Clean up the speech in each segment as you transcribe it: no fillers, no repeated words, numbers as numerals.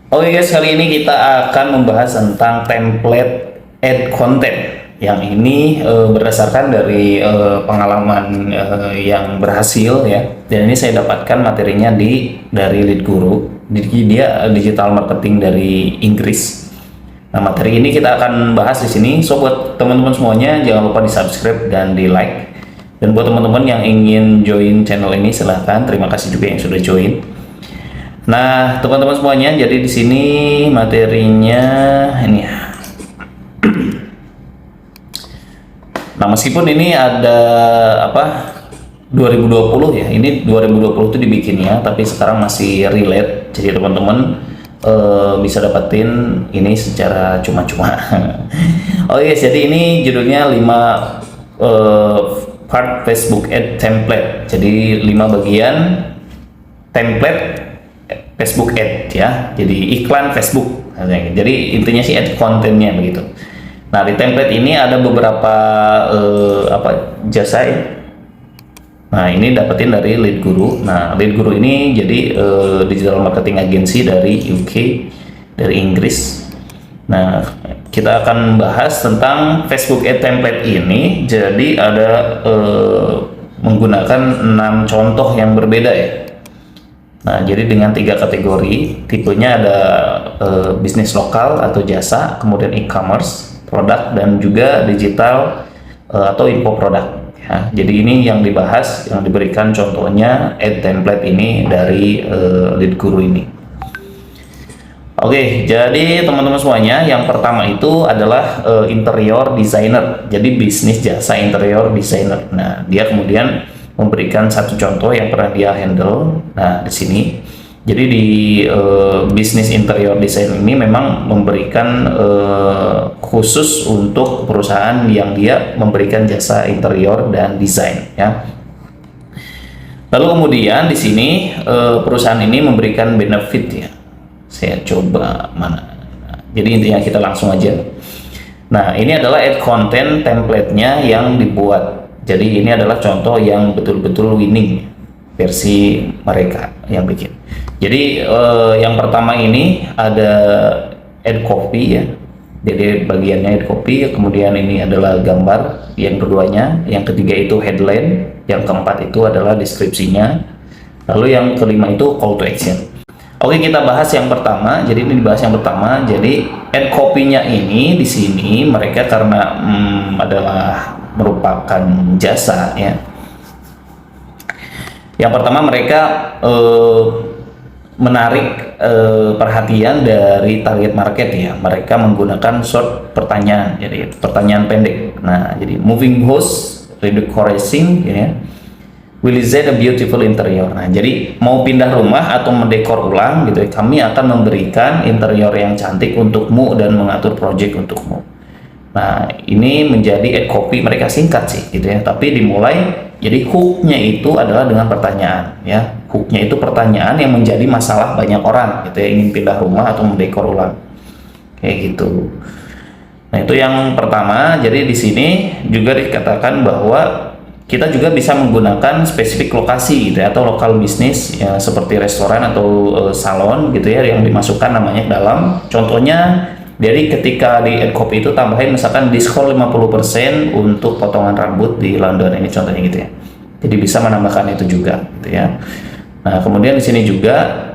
Oke guys, kali ini kita akan membahas tentang template add content. Yang ini berdasarkan dari pengalaman yang berhasil ya. Dan ini saya dapatkan materinya dari Lead Guru. Dia digital marketing dari Inggris. Nah, materi ini kita akan bahas di sini. So buat teman-teman semuanya jangan lupa di-subscribe dan di-like. Dan buat teman-teman yang ingin join channel ini silahkan. Terima kasih juga yang sudah join. Nah, teman-teman semuanya, jadi di sini materinya ini ya. Nah, meskipun ini ada apa 2020 ya, ini 2020 itu dibikinnya, tapi sekarang masih relate. Jadi teman-teman bisa dapetin ini secara cuma-cuma. Oh yes, jadi ini judulnya 5 part Facebook Ad Template. Jadi 5 bagian template Facebook Ad ya, jadi iklan Facebook. Jadi intinya sih ad kontennya begitu. Nah, di template ini ada beberapa jasa ya. Nah, ini dapetin dari Lead Guru. Nah, Lead Guru ini jadi digital marketing agency dari UK, dari Inggris. Nah, kita akan bahas tentang Facebook Ad Template ini. Jadi ada menggunakan 6 contoh yang berbeda ya. Nah, jadi dengan 3 kategori, tipenya ada bisnis lokal atau jasa, kemudian e-commerce, produk, dan juga digital atau info produk. Ya, jadi ini yang dibahas, yang diberikan contohnya ad template ini dari Lead Guru ini. Oke, jadi teman-teman semuanya, yang pertama itu adalah interior designer. Jadi bisnis jasa interior designer. Nah, dia kemudian memberikan satu contoh yang pernah dia handle. Nah, di sini jadi di bisnis interior design ini memang memberikan khusus untuk perusahaan yang dia memberikan jasa interior dan desain ya. Lalu kemudian di sini perusahaan ini memberikan benefit ya. Saya coba mana. Nah, jadi intinya kita langsung aja. Nah, ini adalah ad content template-nya yang dibuat. Jadi ini adalah contoh yang betul-betul winning versi mereka yang bikin. Jadi yang pertama ini ada ad copy ya. Jadi bagiannya ad copy, kemudian ini adalah gambar yang keduanya, yang ketiga itu headline, yang keempat itu adalah deskripsinya. Lalu yang kelima itu call to action. Oke, kita bahas yang pertama. Jadi ini dibahas yang pertama. Jadi ad copy-nya ini di sini mereka karena adalah merupakan jasa ya. Yang pertama mereka menarik perhatian dari target market ya. Mereka menggunakan short pertanyaan, jadi pertanyaan pendek. Nah, jadi moving house redecorating ya. Will is a beautiful interior. Nah, jadi mau pindah rumah atau mendekor ulang gitu ya, kami akan memberikan interior yang cantik untukmu dan mengatur project untukmu. Nah, ini menjadi ad copy, mereka singkat sih gitu ya, tapi dimulai jadi hooknya itu adalah dengan pertanyaan ya. Hooknya itu pertanyaan yang menjadi masalah banyak orang gitu ya, ingin pindah rumah atau mendekor ulang kayak gitu. Nah, itu yang pertama. Jadi di sini juga dikatakan bahwa kita juga bisa menggunakan spesifik lokasi gitu ya, atau lokal bisnis ya, seperti restoran atau salon gitu ya, yang dimasukkan namanya dalam. Contohnya, jadi ketika di ad copy itu tambahin misalkan diskon 50% untuk potongan rambut di London, ini contohnya gitu ya. Jadi bisa menambahkan itu juga gitu ya. Nah, kemudian di sini juga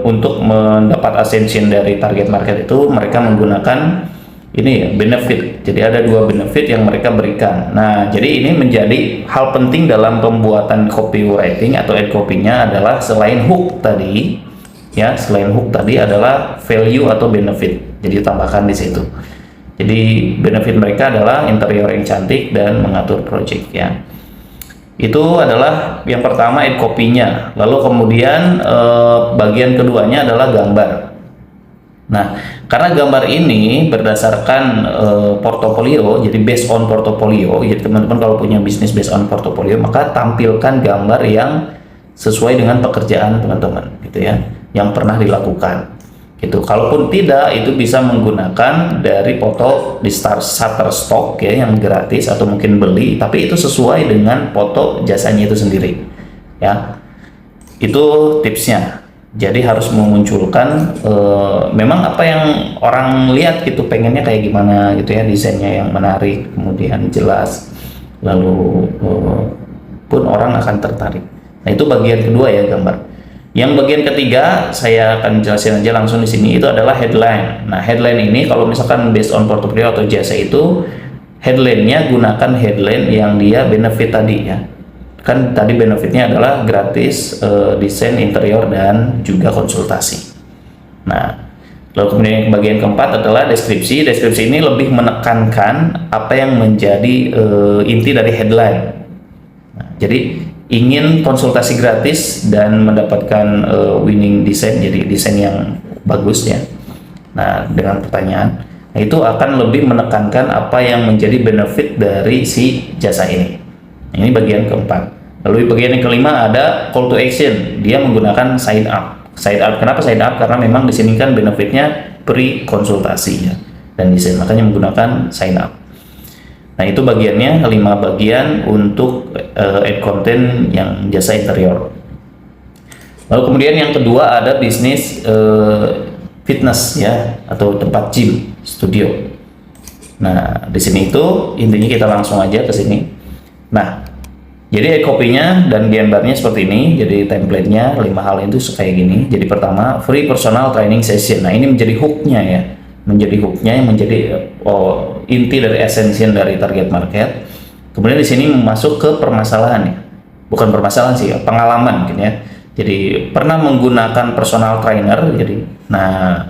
untuk mendapat ascension dari target market itu mereka menggunakan ini ya, benefit. Jadi ada 2 benefit yang mereka berikan. Nah, jadi ini menjadi hal penting dalam pembuatan copywriting atau ad copy-nya adalah selain hook tadi ya, selain hook tadi adalah value atau benefit. Jadi tambahkan di situ. Jadi benefit mereka adalah interior yang cantik dan mengatur project ya. Itu adalah yang pertama ad copy-nya. Lalu kemudian bagian keduanya adalah gambar. Nah, karena gambar ini berdasarkan portofolio, jadi based on portofolio. Jadi teman-teman kalau punya bisnis based on portofolio, maka tampilkan gambar yang sesuai dengan pekerjaan teman-teman gitu ya, yang pernah dilakukan gitu. Kalaupun tidak, itu bisa menggunakan dari foto di Shutterstock ya, yang gratis atau mungkin beli, tapi itu sesuai dengan foto jasanya itu sendiri ya. Itu tipsnya. Jadi harus memunculkan memang apa yang orang lihat gitu, pengennya kayak gimana gitu ya, desainnya yang menarik, kemudian jelas, lalu pun orang akan tertarik. Nah itu bagian kedua ya, gambar. Yang bagian ketiga saya akan jelasin aja langsung di sini, itu adalah headline. Nah headline ini kalau misalkan based on portfolio atau jasa itu, headline-nya gunakan headline yang dia benefit tadi ya. Kan tadi benefitnya adalah gratis desain interior dan juga konsultasi. Nah, lalu kemudian yang bagian keempat adalah deskripsi. Deskripsi ini lebih menekankan apa yang menjadi inti dari headline. Nah, jadi ingin konsultasi gratis dan mendapatkan winning design, jadi desain yang bagus ya. Nah, dengan pertanyaan, nah, itu akan lebih menekankan apa yang menjadi benefit dari si jasa ini. Ini bagian keempat. Lalu bagian yang kelima ada call to action. Dia menggunakan sign up. Sign up, kenapa sign up? Karena memang di sini kan benefitnya pre konsultasi ya, dan desain, makanya menggunakan sign up. Nah itu bagiannya 5 bagian untuk add content yang jasa interior. Lalu kemudian yang kedua ada bisnis fitness ya, atau tempat gym, studio. Nah di sini itu intinya kita langsung aja ke sini. Nah jadi copy-nya dan gambarnya seperti ini. Jadi template-nya 5 hal itu kayak gini. Jadi pertama free personal training session. Nah ini menjadi hook-nya ya, menjadi hook-nya yang menjadi inti dari esensi dari target market. Kemudian di sini masuk ke permasalahan ya, bukan permasalahan sih ya, pengalaman gitu ya. Jadi pernah menggunakan personal trainer. Jadi nah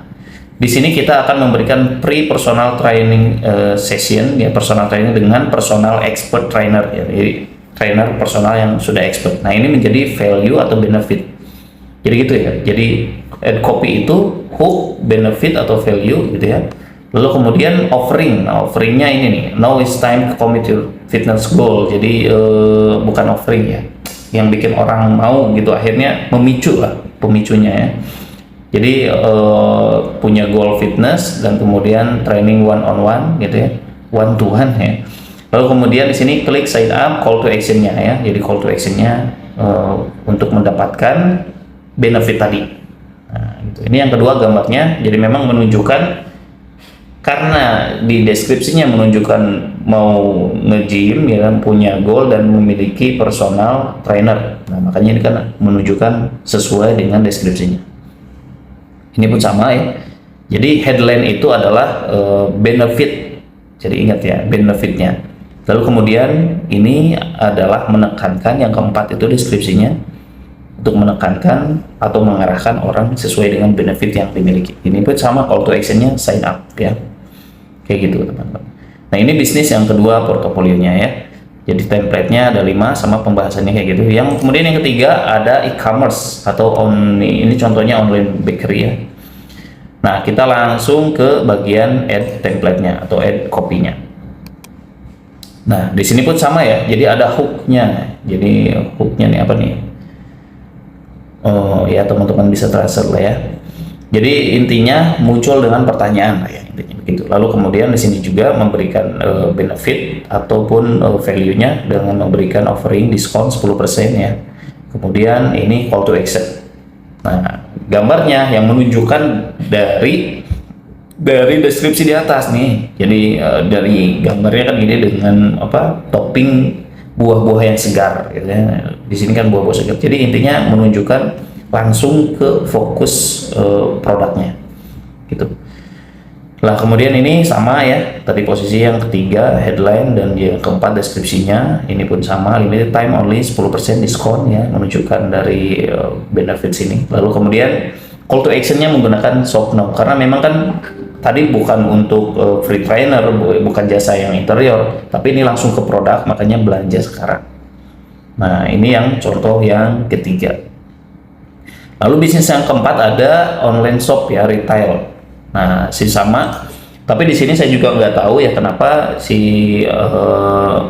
di sini kita akan memberikan free personal training session ya, personal training dengan personal expert trainer ya. Jadi trainer personal yang sudah expert. Nah ini menjadi value atau benefit. Jadi gitu ya. Jadi add copy itu hook, benefit atau value gitu ya. Lalu kemudian offering. Nah, offeringnya ini nih, now it's time to commit your fitness goal. Jadi bukan offering ya, yang bikin orang mau gitu, akhirnya memicu lah, pemicunya ya. Jadi punya goal fitness dan kemudian training one on one gitu ya, one to one ya. Lalu kemudian di sini klik sign up, call to action-nya ya. Jadi call to action-nya untuk mendapatkan benefit tadi. Nah, gitu. Ini yang kedua gambarnya. Jadi memang menunjukkan, karena di deskripsinya menunjukkan mau nge-gym ya kan, punya goal dan memiliki personal trainer. Nah, makanya ini kan menunjukkan sesuai dengan deskripsinya. Ini pun sama ya. Jadi headline itu adalah benefit. Jadi ingat ya, benefitnya. Lalu kemudian ini adalah menekankan, yang keempat itu deskripsinya, untuk menekankan atau mengarahkan orang sesuai dengan benefit yang dimiliki. Ini pun sama, call to action-nya sign up ya. Kayak gitu teman-teman. Nah ini bisnis yang kedua portofolionya ya. Jadi template-nya ada 5 sama pembahasannya kayak gitu. Yang kemudian yang ketiga ada e-commerce atau ini contohnya online bakery ya. Nah kita langsung ke bagian add template-nya atau add copy-nya. Nah di sini pun sama ya. Jadi ada hook-nya. Jadi hook-nya nih apa nih? Oh ya, teman-teman bisa translate lah ya. Jadi intinya muncul dengan pertanyaan lah ya, intinya begitu. Lalu kemudian di sini juga memberikan benefit ataupun value-nya dengan memberikan offering diskon 10% ya. Kemudian ini call to action. Nah, gambarnya yang menunjukkan dari deskripsi di atas nih. Jadi dari gambarnya kan ini dengan apa? Topping buah-buah yang segar gitu ya. Di sini kan buah-buah segar. Jadi intinya menunjukkan langsung ke fokus produknya gitu. Lah kemudian ini sama ya, tadi posisi yang ketiga headline dan yang keempat deskripsinya, ini pun sama, limited time only 10% diskon ya, menunjukkan dari benefits ini. Lalu kemudian call to action-nya menggunakan shop now, karena memang kan tadi bukan untuk free trainer, bukan jasa yang interior, tapi ini langsung ke produk, makanya belanja sekarang. Nah ini yang contoh yang ketiga. Lalu bisnis yang keempat ada online shop ya, retail. Nah, sama. Tapi di sini saya juga nggak tahu ya kenapa si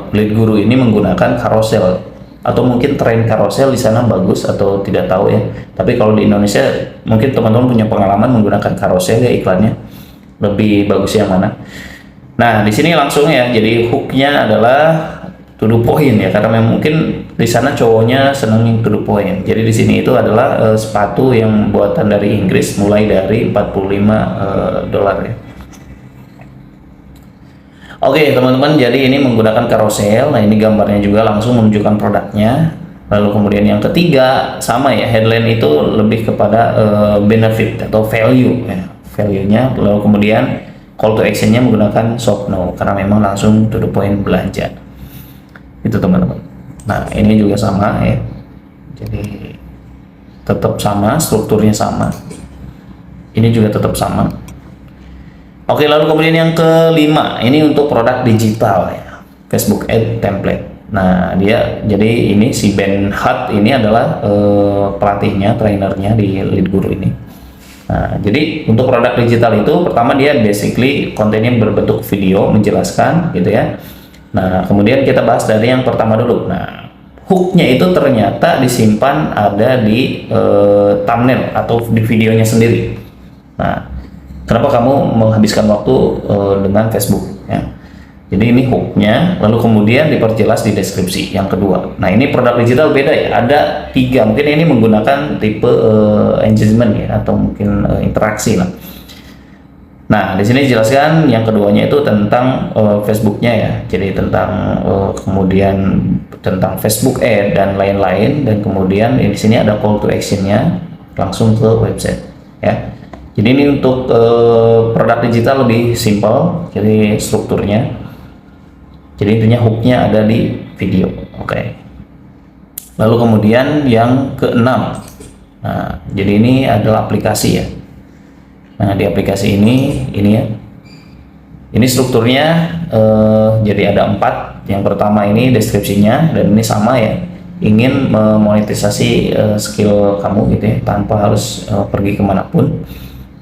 lead guru ini menggunakan carousel, atau mungkin tren carousel di sana bagus atau tidak tahu ya. Tapi kalau di Indonesia mungkin teman-teman punya pengalaman menggunakan carousel ya, iklannya lebih bagus yang mana. Nah, di sini langsung ya. Jadi hooknya adalah to the point ya, karena memang mungkin di sana cowoknya seneng yang to the point. Jadi di sini itu adalah sepatu yang buatan dari Inggris, mulai dari 45 dolar ya. Oke teman-teman, jadi ini menggunakan carousel. Nah ini gambarnya juga langsung menunjukkan produknya. Lalu kemudian yang ketiga sama ya, headline itu lebih kepada benefit atau value ya, value-nya. Lalu kemudian call to action-nya menggunakan shop now, karena memang langsung to the point belanja. Itu teman-teman. Nah ini juga sama ya, jadi tetap sama, strukturnya sama. Ini juga tetap sama. Oke, lalu kemudian yang kelima, ini untuk produk digital ya, Facebook Ad Template. Nah, dia jadi ini si Ben Hart ini adalah pelatihnya, trainernya di Lead Guru ini. Nah, jadi untuk produk digital itu pertama dia basically kontennya berbentuk video menjelaskan gitu ya. Nah, kemudian kita bahas dari yang pertama dulu. Nah, hooknya itu ternyata disimpan ada di thumbnail atau di videonya sendiri. Nah, kenapa kamu menghabiskan waktu dengan Facebook ya? Jadi ini hooknya, lalu kemudian diperjelas di deskripsi yang kedua. Nah ini produk digital beda ya, ada 3, mungkin ini menggunakan tipe engagement ya, atau mungkin interaksi lah. Nah di sini dijelaskan yang keduanya itu tentang Facebooknya ya, jadi tentang kemudian tentang Facebook Ad dan lain-lain, dan kemudian di sini ada call to actionnya langsung ke website ya. Jadi ini untuk produk digital lebih simple, jadi strukturnya. Jadi intinya hooknya ada di video, oke. Lalu kemudian yang keenam, nah jadi ini adalah aplikasi ya. Nah di aplikasi ini ya, ini strukturnya jadi ada 4. Yang pertama ini deskripsinya, dan ini sama ya, ingin memonetisasi skill kamu gitu ya, tanpa harus pergi kemanapun.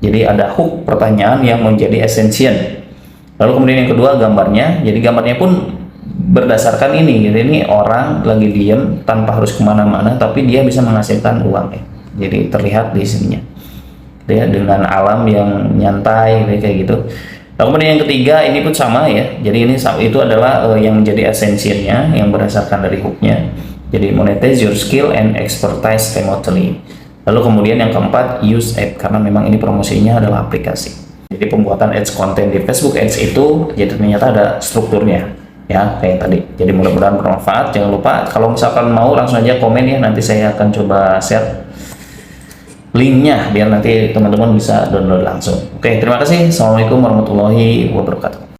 Jadi ada hook pertanyaan yang menjadi essential. Lalu kemudian yang kedua gambarnya. Jadi gambarnya pun berdasarkan ini. Jadi ini orang lagi diem tanpa harus kemana-mana, tapi dia bisa menghasilkan uang ya. Jadi terlihat di sininya, ya, dengan alam yang nyantai kayak gitu. Lalu kemudian yang ketiga ini pun sama ya. Jadi ini itu adalah yang menjadi essentialnya yang berdasarkan dari hooknya. Jadi monetize your skill and expertise remotely. Lalu kemudian yang keempat, use ad, karena memang ini promosinya adalah aplikasi. Jadi pembuatan ads konten di Facebook Ads itu jadi ternyata ada strukturnya ya, kayak tadi. Jadi mudah-mudahan bermanfaat. Jangan lupa kalau misalkan mau langsung aja komen ya, nanti saya akan coba share linknya biar nanti teman-teman bisa download langsung. Oke, terima kasih. Assalamualaikum warahmatullahi wabarakatuh.